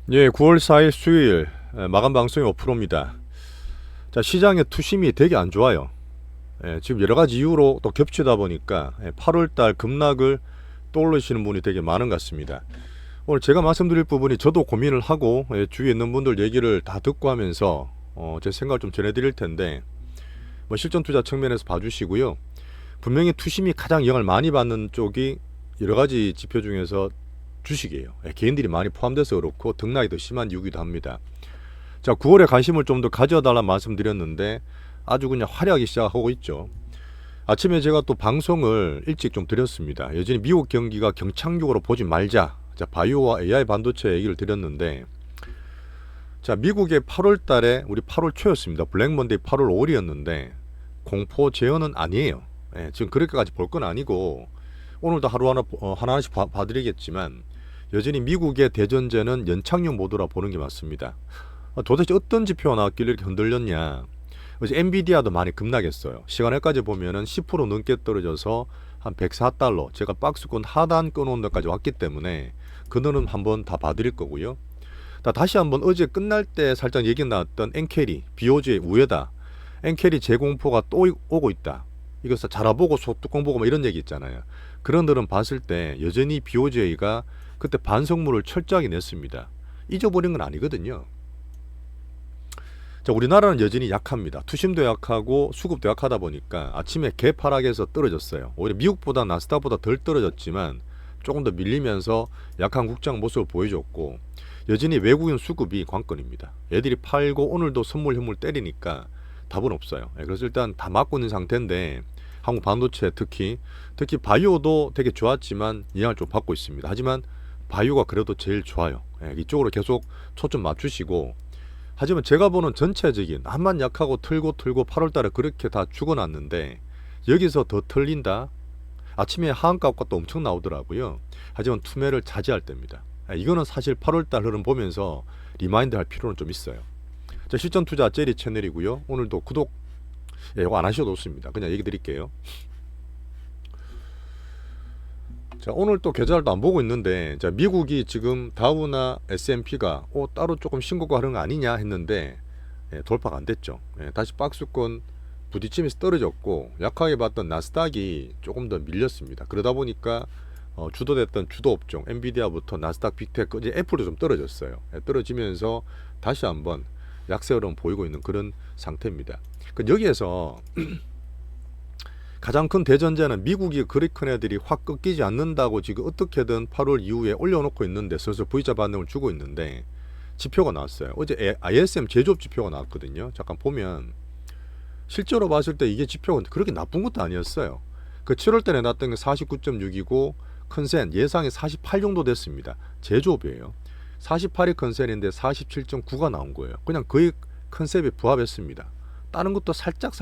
예, 9월 4일 수요일 마감 방송이 5%입니다. 자, 시장의 투심이 되게 안 좋아요. 지금 여러 가지 이유로 또 겹치다 보니까 8월 달 급락을 떠올리시는 분이 되게 많은 것 같습니다. 오늘 제가 말씀드릴 부분이 저도 고민을 하고 주위에 있는 분들 얘기를 다 듣고 하면서 제 생각을 좀 전해드릴 텐데 뭐 실전 투자 측면에서 봐주시고요. 분명히 투심이 가장 영향을 많이 받는 쪽이 여러 가지 지표 중에서 주식이에요. 개인들이 많이 포함돼서 그렇고 등락이 더 심한 이유기도 합니다. 자, 9월에 관심을 좀 더 가져달라 말씀드렸는데 아주 그냥 화려하게 시작하고 있죠. 아침에 제가 또 방송을 일찍 좀 드렸습니다. 여전히 미국 경기가 경착륙으로 보지 말자. 자, 바이오와 AI 반도체 얘기를 드렸는데, 자, 미국의 8월 달에 우리 8월 초였습니다. 블랙먼데이 8월 5일이었는데 공포 재현은 아니에요. 지금 그렇게까지 볼 건 아니고 오늘도 하나하나씩 봐드리겠지만 여전히 미국의 대전제는 연착륙 모드라 보는 게 맞습니다. 도대체 어떤 지표가 나왔길래 이렇게 흔들렸냐. 어제 엔비디아도 많이 급락했어요. 시간에까지 보면은 10% 넘게 떨어져서 한 104달러, 제가 박스권 하단 끊어온 데까지 왔기 때문에 그거는 한번 다 봐드릴 거고요. 다시 한번 어제 끝날 때 살짝 얘기 나왔던 엔캐리, 비오즈의 우회다. 엔캐리 재공포가 또 오고 있다. 이것을 자라보고 소뚜껑 보고 이런 얘기 있잖아요. 그런 들은 봤을 때 여전히 BOJ가 그때 반성문을 철저하게 냈습니다. 잊어버린 건 아니거든요. 자, 우리나라는 여전히 약합니다. 투심도 약하고 수급도 약하다 보니까 아침에 개파락에서 떨어졌어요. 오히려 미국보다 나스닥보다 덜 떨어졌지만 조금 더 밀리면서 약한 국장 모습을 보여줬고 여전히 외국인 수급이 관건입니다. 애들이 팔고 오늘도 선물 현물 때리니까 답은 없어요. 그래서 일단 다 막고 있는 상태인데 한국 반도체 특히 바이오도 되게 좋았지만 영향을 좀 받고 있습니다. 하지만 바이오가 그래도 제일 좋아요. 이쪽으로 계속 초점 맞추시고, 하지만 제가 보는 전체적인 한만 약하고 틀고 8월 달에 그렇게 다 죽어놨는데 여기서 더 털린다. 아침에 하한가가 또 엄청 나오더라고요. 하지만 투매를 자제할 때입니다. 이거는 사실 8월 달 흐름 보면서 리마인드 할 필요는 좀 있어요. 자, 실전 투자 제리 채널이고요. 오늘도 구독 이거 안 하셔도 좋습니다. 그냥 얘기 드릴게요. 자, 오늘 또 계좌를 안 보고 있는데, 자, 미국이 지금 다우나 S&P가 따로 조금 신고가 하는 거 아니냐 했는데 돌파가 안 됐죠. 다시 박스권 부딪히면서 떨어졌고 약하게 봤던 나스닥이 조금 더 밀렸습니다. 그러다 보니까 주도됐던 주도 업종 엔비디아부터 나스닥 빅테크, 이제 애플도 좀 떨어졌어요. 떨어지면서 다시 한번 약세 흐름 보이고 있는 그런 상태입니다. 여기에서 가장 큰 대전제는 미국이 그리 큰 애들이 확 꺾이지 않는다고 지금 어떻게든 8월 이후에 올려놓고 있는데 슬슬 V자 반응을 주고 있는데 지표가 나왔어요. 어제 ISM 제조업 지표가 나왔거든요. 잠깐 보면 실제로 봤을 때 이게 지표가 그렇게 나쁜 것도 아니었어요. 그 7월 때 내놨던 게 49.6이고 컨센 예상이 48 정도 됐습니다. 제조업이에요. 48이 컨센인데 47.9가 나온 거예요. 그냥 거의 컨셉에 부합했습니다. 다른 것도 살짝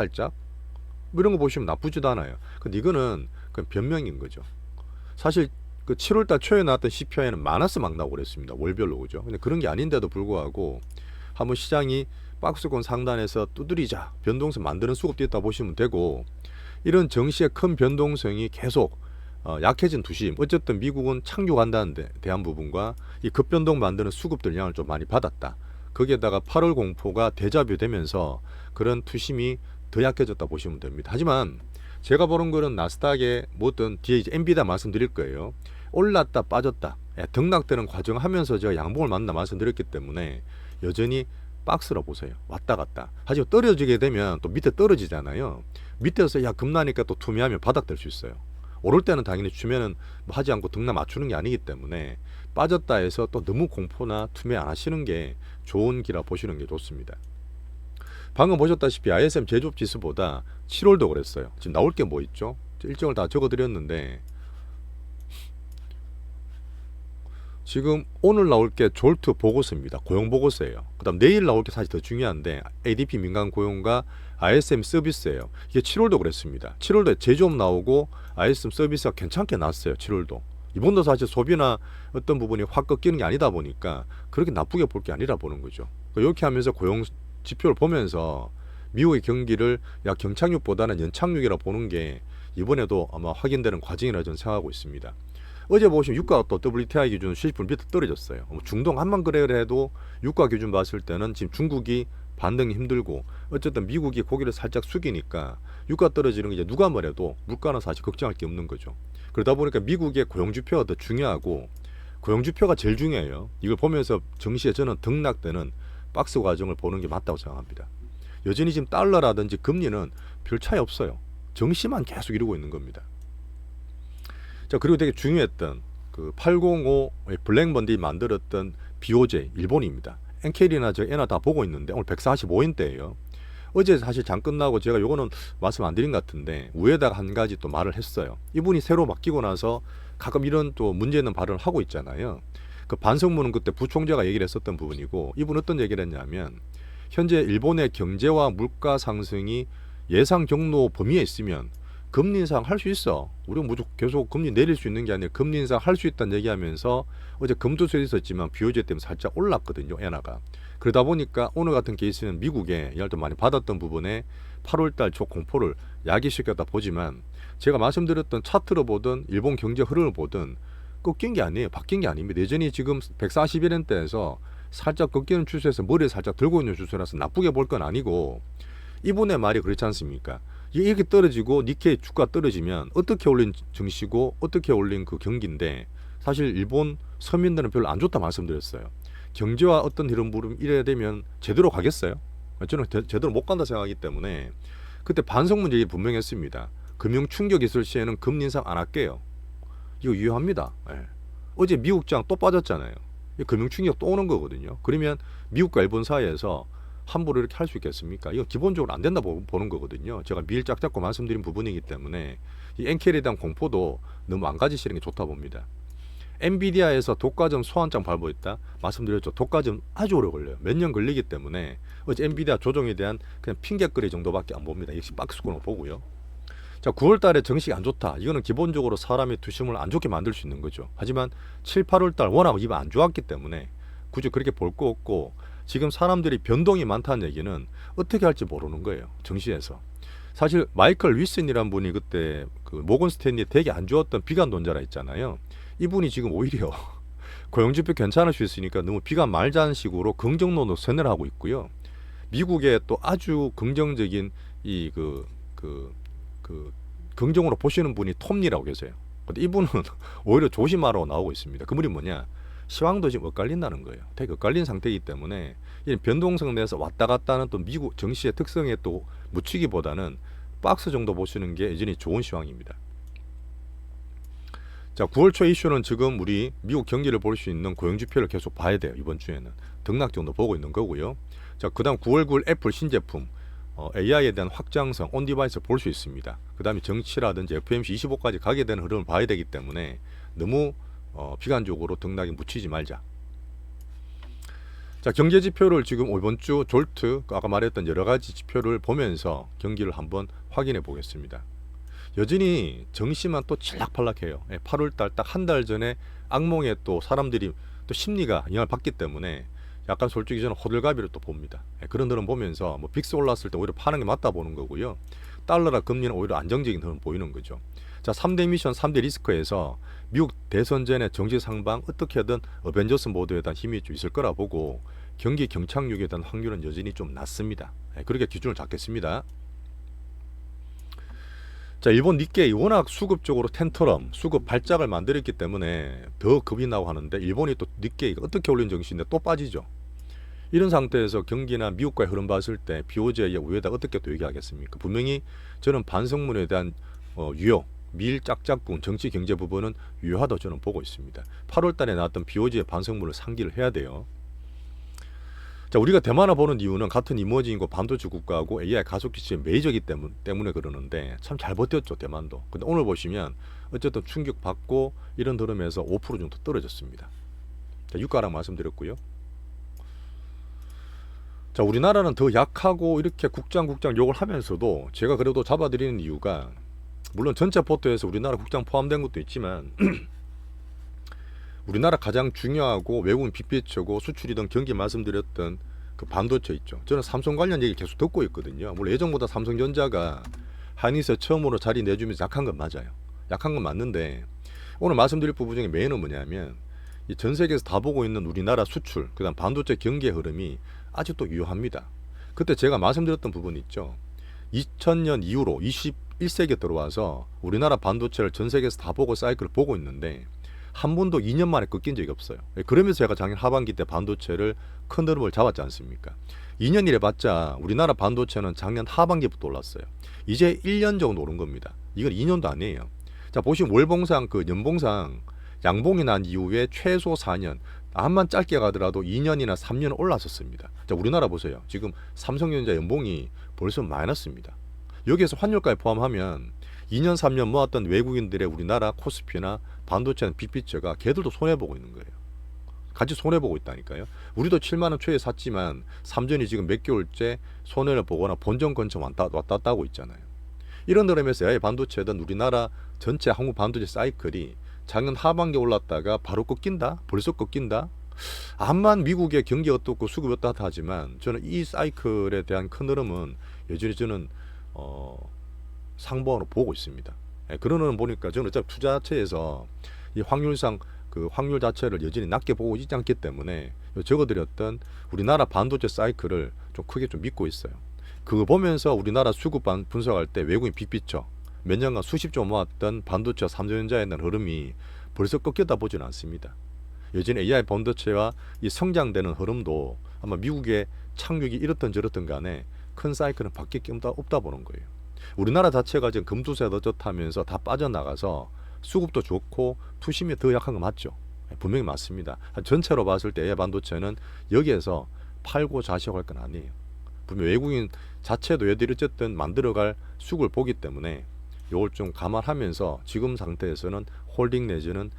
뭐 이런 거 보시면 나쁘지도 않아요. 근데 이거는 그냥 변명인 거죠. 사실 그 7월달 초에 나왔던 CPI는 마이너스 막 나오고 그랬습니다. 월별로 오죠. 근데 그런 게 아닌데도 불구하고 한번 시장이 박스권 상단에서 두드리자 변동성 만드는 수급도 있다 보시면 되고, 이런 정시의 큰 변동성이 계속 약해진 투심, 어쨌든 미국은 착륙한다는 데 대한 부분과 이 급변동 만드는 수급들 영향을 좀 많이 받았다. 거기에다가 8월 공포가 대자뷰되면서 그런 투심이 더 약해졌다 보시면 됩니다. 하지만 제가 보는 거는 나스닥에 뭐든 뒤에 이제 엔비디아 말씀드릴 거예요. 올랐다 빠졌다 등락되는 과정 하면서 제가 양봉을 만나 말씀드렸기 때문에 여전히 박스로 보세요. 왔다 갔다. 하지만 떨어지게 되면 또 밑에 떨어지잖아요. 밑에서 야 급나니까 또 투매하면 바닥 될 수 있어요. 오를 때는 당연히 주면은 뭐 하지 않고 등락 맞추는 게 아니기 때문에 빠졌다 해서 또 너무 공포나 투매 안 하시는 게 좋은 기라 보시는 게 좋습니다. 방금 보셨다시피 ISM 제조업 지수보다 7월도 그랬어요. 지금 나올 게 뭐 있죠? 일정을 다 적어드렸는데 지금 오늘 나올 게 졸트 보고서입니다. 고용 보고서예요. 그 다음 내일 나올 게 사실 더 중요한데 ADP 민간 고용과 ISM 서비스예요. 이게 7월도 그랬습니다. 7월도에 제조업 나오고 ISM 서비스가 괜찮게 나왔어요. 7월도. 이번도 사실 소비나 어떤 부분이 확 꺾이는 게 아니다 보니까 그렇게 나쁘게 볼 게 아니라 보는 거죠. 이렇게 하면서 고용 지표를 보면서 미국의 경기를 경착륙보다는 연착륙이라 보는 게 이번에도 아마 확인되는 과정이라 저는 생각하고 있습니다. 어제 보시면 유가가 또 WTI 기준 70분 밑에 떨어졌어요. 중동 한만 거래를 해도 유가 기준 봤을 때는 지금 중국이 반등이 힘들고 어쨌든 미국이 고개를 살짝 숙이니까 유가 떨어지는 게 이제 누가 뭐래도 물가는 사실 걱정할 게 없는 거죠. 그러다 보니까 미국의 고용지표가 더 중요하고 고용지표가 제일 중요해요. 이걸 보면서 증시에 저는 등락되는 박스 과정을 보는 게 맞다고 생각합니다. 여전히 지금 달러라든지 금리는 별 차이 없어요. 증시만 계속 이러고 있는 겁니다. 자, 그리고 되게 중요했던 그 805 블랙먼디 만들었던 BOJ 일본입니다. 엔켈이나 저 에나 다 보고 있는데 오늘 145인대예요. 어제 사실 장 끝나고 제가 요거는 말씀 안 드린 것 같은데 위에다가 한 가지 또 말을 했어요. 이분이 새로 맡기고 나서 가끔 이런 또 문제 있는 발언을 하고 있잖아요. 그 반성문은 그때 부총재가 얘기를 했었던 부분이고 이분 어떤 얘기를 했냐면 현재 일본의 경제와 물가 상승이 예상 경로 범위에 있으면 금리 인상 할 수 있어. 우리가 무조건 계속 금리 내릴 수 있는 게 아니라 금리 인상 할 수 있다는 얘기하면서 어제 금도세도 있었지만 BOJ 때문에 살짝 올랐거든요. 엔화가. 그러다 보니까 오늘 같은 케이스는 미국에 영향을 좀 많이 받았던 부분에 8월달 초 공포를 야기시켰다 보지만 제가 말씀드렸던 차트로 보든 일본 경제 흐름을 보든 꺾인 게 아니에요. 바뀐 게 아닙니다. 여전히 지금 141엔대에서 살짝 꺾이는 추세에서 머리를 살짝 들고 있는 추세라서 나쁘게 볼 건 아니고 이분의 말이 그렇지 않습니까? 이렇게 떨어지고 니케이 주가 떨어지면 어떻게 올린 증시고 어떻게 올린 그 경기인데 사실 일본 서민들은 별로 안 좋다 말씀드렸어요. 경제와 어떤 흐름 이래야 되면 제대로 가겠어요? 저는 제대로 못 간다 생각하기 때문에 그때 반성문 얘기 분명히 했습니다. 금융 충격 있을 시에는 금리 인상 안 할게요. 이거 유효합니다. 네. 어제 미국장 또 빠졌잖아요. 금융 충격 또 오는 거거든요. 그러면 미국과 일본 사이에서 함부로 이렇게 할 수 있겠습니까? 이거 기본적으로 안 된다 보는 거거든요. 제가 미일 짝 잡고 말씀드린 부분이기 때문에 이 엔켈에 대한 공포도 너무 안 가지시는 게 좋다 봅니다. 엔비디아에서 독과점 소환장 발부했다 말씀드렸죠. 독과점 아주 오래 걸려요. 몇 년 걸리기 때문에 어제 엔비디아 조정에 대한 그냥 핑계거리 정도밖에 안 봅니다. 역시 박스권을 보고요. 자, 9월 달에 정시가 안 좋다. 이거는 기본적으로 사람의 투심을 안 좋게 만들 수 있는 거죠. 하지만 7, 8월 달 워낙 이번 안 좋았기 때문에 굳이 그렇게 볼 거 없고 지금 사람들이 변동이 많다는 얘기는 어떻게 할지 모르는 거예요. 정시에서. 사실 마이클 위슨이란 분이 그때 그 모건 스탠리에 되게 안 좋았던 비관론자라 있잖아요. 이분이 지금 오히려 고용지표 괜찮을 수 있으니까 너무 비관 말자는 식으로 긍정론으로 선회를 하고 있고요. 미국의 또 아주 긍정적인 이 긍정으로 보시는 분이 톰리라고 계세요. 근데 이분은 오히려 조심하라고 나오고 있습니다. 그 분이 뭐냐? 시황도 지금 엇갈린다는 거예요. 되게 엇갈린 상태이기 때문에 이 변동성 내에서 왔다 갔다 하는 또 미국 정시의 특성에 또 묻히기보다는 박스 정도 보시는 게 여전히 좋은 시황입니다. 자, 9월 초 이슈는 지금 우리 미국 경기를 볼 수 있는 고용지표를 계속 봐야 돼요. 이번 주에는 등락 정도 보고 있는 거고요. 자, 그다음 9월 9일 애플 신제품 AI에 대한 확장성 온디바이스 볼 수 있습니다. 그 다음에 정치라든지 FOMC 25까지 가게 되는 흐름을 봐야 되기 때문에 너무 비관적으로 등락에 묻히지 말자. 자, 경제 지표를 지금 이번 주 졸트 아까 말했던 여러 가지 지표를 보면서 경기를 한번 확인해 보겠습니다. 여전히 정시만 또 칠락팔락해요. 8월달 딱 한 달 전에 악몽에 또 사람들이 또 심리가 영향을 받기 때문에 약간 솔직히 저는 호들갑이를 또 봅니다. 그런 흐름 보면서 뭐 빅스 올랐을 때 오히려 파는 게 맞다 보는 거고요. 달러나 금리는 오히려 안정적인 흐름 보이는 거죠. 자, 3대 미션, 3대 리스크에서 미국 대선 전에 정치 상방 어떻게든 어벤져스 모드에 대한 힘이 좀 있을 거라 보고 경기 경착륙에 대한 확률은 여전히 좀 낮습니다. 그렇게 기준을 잡겠습니다. 자, 일본 니케이 워낙 수급적으로 텐터럼 수급 발작을 만들었기 때문에 더 겁이 나고 하는데 일본이 또 니케이가 어떻게 올린 정신인데 또 빠지죠. 이런 상태에서 경기나 미국과의 흐름 봤을 때 BOJ의 우회다 어떻게 또 얘기하겠습니까? 분명히 저는 반성문에 대한 유효 미일 짝짝 부분 정치 경제 부분은 유효하다고 저는 보고 있습니다. 8월 달에 나왔던 BOJ의 반성문을 상기를 해야 돼요. 자, 우리가 대만을 보는 이유는 같은 이머징이고 반도체 국가하고 AI 가속 기술의 메이저이기 때문에 그러는데 참 잘 버텼죠, 대만도. 근데 오늘 보시면 어쨌든 충격 받고 이런 흐름에서 5% 정도 떨어졌습니다. 자, 유가랑 말씀드렸고요. 자, 우리나라는 더 약하고 이렇게 국장 욕을 하면서도 제가 그래도 잡아드리는 이유가 물론 전체 포트에서 우리나라 국장 포함된 것도 있지만 우리나라 가장 중요하고 외국인 빅피처고 수출이든 경기 말씀드렸던 그 반도체 있죠. 저는 삼성 관련 얘기 계속 듣고 있거든요. 물론 예전보다 삼성전자가 한의에서 처음으로 자리 내주면서 약한 건 맞아요. 약한 건 맞는데 오늘 말씀드릴 부분 중에 메인은 뭐냐면 이 전 세계에서 다 보고 있는 우리나라 수출, 그다음 반도체 경기의 흐름이 아직도 유효합니다. 그때 제가 말씀드렸던 부분 있죠. 2000년 이후로 21세기에 들어와서 우리나라 반도체를 전 세계에서 다 보고 사이클을 보고 있는데 한 번도 2년 만에 꺾인 적이 없어요. 그러면서 제가 작년 하반기 때 반도체를 큰 흐름을 잡았지 않습니까? 2년 이래 봤자 우리나라 반도체는 작년 하반기부터 올랐어요. 이제 1년 정도 오른 겁니다. 이건 2년도 아니에요. 자, 보시면 월봉상 그 연봉상 양봉이 난 이후에 최소 4년, 암만 짧게 가더라도 2년이나 3년 올랐었습니다. 자, 우리나라 보세요. 지금 삼성전자 연봉이 벌써 마이너스입니다. 여기에서 환율까지 포함하면 2년 3년 모았던 외국인들의 우리나라 코스피나 반도체는 빅피처가 걔들도 손해보고 있는 거예요. 같이 손해보고 있다니까요. 우리도 7만원 초에 샀지만 삼전이 지금 몇 개월째 손해를 보거나 본전 근처 왔다 갔다 하고 있잖아요. 이런 흐름에서 AI 반도체든 우리나라 전체 한국 반도체 사이클이 작년 하반기에 올랐다가 바로 꺾인다? 벌써 꺾인다? 암만 미국의 경기 어떻고 수급이 어떻다 하지만 저는 이 사이클에 대한 큰 흐름은 여전히 저는 상봉으로 보고 있습니다. 그런 흐름 보니까 저는 어차피 투자처에서 이 확률상 그 확률 자체를 여전히 낮게 보고 있지 않기 때문에 적어드렸던 우리나라 반도체 사이클을 좀 크게 좀 믿고 있어요. 그거 보면서 우리나라 수급 분석할 때 외국인 빅피처 몇 년간 수십조 모았던 반도체와 삼성전자에 대한 흐름이 벌써 꺾였다 보지는 않습니다. 여전히 AI 반도체와 이 성장되는 흐름도 아마 미국의 착륙이 이렇든 저렇든 간에 큰 사이클은 바뀔 게 없다 보는 거예요. 우리나라 자체가 지금 금투세 어쩌하면서 다 빠져나가서 수급도 좋고 투심이 더 약한 거 맞죠? 분명히 맞습니다. 전체로 봤을 때 AI 반도체는 여기에서 팔고 자시고 할 건 아니에요. 분명 외국인 자체도 얘들이 어쨌든 만들어갈 수급을 보기 때문에 이걸 좀 감안하면서 지금 상태에서는 홀딩 내지는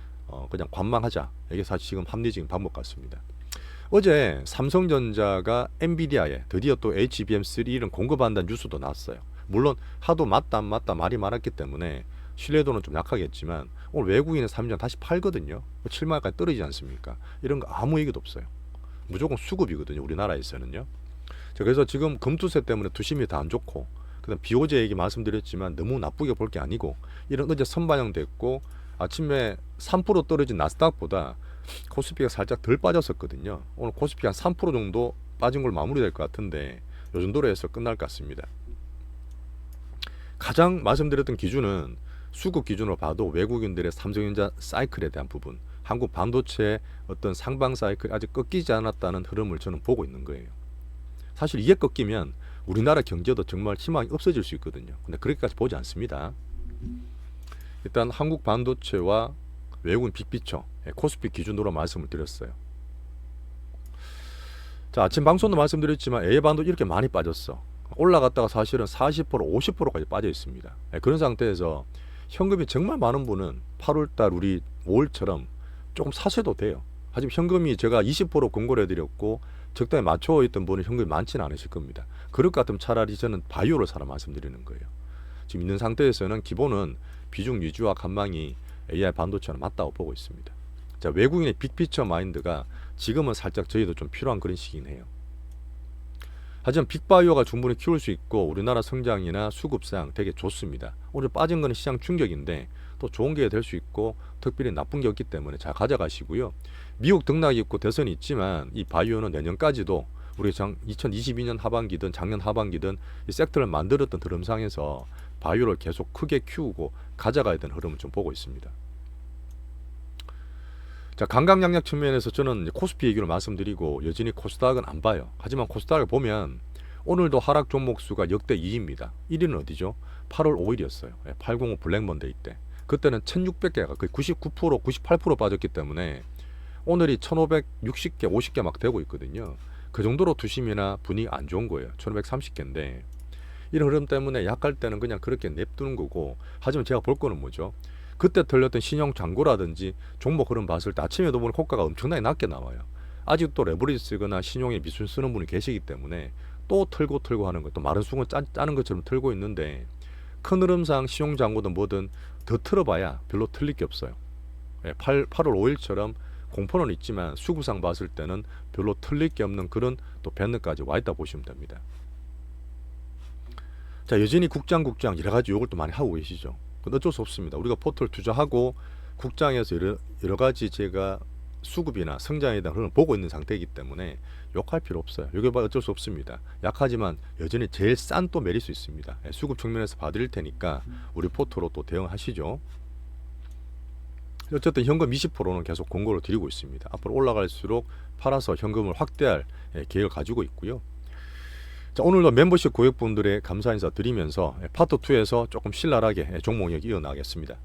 그냥 관망하자. 이게 사실 지금 합리적인 방법 같습니다. 어제 삼성전자가 엔비디아에 드디어 또 HBM3를 공급한다는 뉴스도 나왔어요. 물론 하도 맞다 안 맞다 말이 많았기 때문에 신뢰도는 좀 약하겠지만 오늘 외국인의 삼전 다시 팔거든요. 7만원까지 떨어지지 않습니까? 이런 거 아무 얘기도 없어요. 무조건 수급이거든요. 우리나라에서는요. 그래서 지금 금투세 때문에 투심이 다 안 좋고 그다음 비오제 얘기 말씀드렸지만 너무 나쁘게 볼 게 아니고 이런 어제 선반영됐고 아침에 3% 떨어진 나스닥보다 코스피가 살짝 덜 빠졌었거든요. 오늘 코스피 한 3% 정도 빠진 걸 마무리될 것 같은데 요 정도로 해서 끝날 것 같습니다. 가장 말씀드렸던 기준은 수급 기준으로 봐도 외국인들의 삼성전자 사이클에 대한 부분, 한국 반도체의 어떤 상방 사이클이 아직 꺾이지 않았다는 흐름을 저는 보고 있는 거예요. 사실 이게 꺾이면 우리나라 경제도 정말 희망이 없어질 수 있거든요. 근데 그렇게까지 보지 않습니다. 일단 한국 반도체와 외국인 빅피처, 코스피 기준으로 말씀을 드렸어요. 자, 아침 방송도 말씀드렸지만 AI 반도 이렇게 많이 빠졌어. 올라갔다가 사실은 40%, 50%까지 빠져 있습니다. 그런 상태에서 현금이 정말 많은 분은 8월달 우리 5월처럼 조금 사셔도 돼요. 하지만 현금이 제가 20% 권고를 해드렸고 적당히 맞춰 있던 분은 현금이 많지는 않으실 겁니다. 그럴 것 같으면 차라리 저는 바이오를 사라 말씀드리는 거예요. 지금 있는 상태에서는 기본은 비중 유지와 간망이 AI 반도체는 맞다고 보고 있습니다. 자, 외국인의 빅피처 마인드가 지금은 살짝 저희도 좀 필요한 그런 시기긴 해요. 하지만 빅바이오가 충분히 키울 수 있고 우리나라 성장이나 수급상 되게 좋습니다. 오늘 빠진 거는 시장 충격인데 또 좋은 게 될 수 있고 특별히 나쁜 게 없기 때문에 잘 가져가시고요. 미국 등락이 있고 대선이 있지만 이 바이오는 내년까지도 우리 2022년 하반기든 작년 하반기든 이 섹터를 만들었던 흐름상에서 바이오를 계속 크게 키우고 가져가야 되는 흐름을 좀 보고 있습니다. 자, 강강약약 측면에서 저는 코스피 얘기를 말씀드리고 여전히 코스닥은 안 봐요. 하지만 코스닥을 보면 오늘도 하락 종목 수가 역대 2위입니다. 1위는 어디죠? 8월 5일이었어요. 805 블랙먼데이 때. 그때는 1600개가 거의 99%, 98% 빠졌기 때문에 오늘이 1560개, 50개 막 되고 있거든요. 그 정도로 투심이나 분위기 안 좋은 거예요. 1530개인데 이런 흐름 때문에 약할 때는 그냥 그렇게 냅두는 거고, 하지만 제가 볼 거는 뭐죠? 그때 털렸던 신용 잔고라든지 종목 흐름 봤을 때 아침에도 보면 호가가 엄청나게 낮게 나와요. 아직도 레버리지 쓰거나 신용에 미술 쓰는 분이 계시기 때문에 또 털고 하는 거, 또 마른 수건 짜는 것처럼 털고 있는데 큰 흐름상 신용 잔고든 뭐든 더 틀어봐야 별로 틀릴 게 없어요. 8월 5일처럼 공포는 있지만 수급상 봤을 때는 별로 틀릴 게 없는 그런 또 밴드까지 와 있다 보시면 됩니다. 자, 여전히 국장 여러 가지 욕을 또 많이 하고 계시죠. 어쩔 수 없습니다. 우리가 포트를 투자하고 국장에서 여러 가지 제가 수급이나 성장에 대한 흐름을 보고 있는 상태이기 때문에 욕할 필요 없어요. 이게 어쩔 수 없습니다. 약하지만 여전히 제일 싼 또 메릴 수 있습니다. 수급 측면에서 봐드릴 테니까 우리 포토로 또 대응하시죠. 어쨌든 현금 20%는 계속 공고를 드리고 있습니다. 앞으로 올라갈수록 팔아서 현금을 확대할 계획을 가지고 있고요. 자, 오늘도 멤버십 고객분들의 감사 인사 드리면서 파트 2에서 조금 신랄하게 종목력 이어나가겠습니다.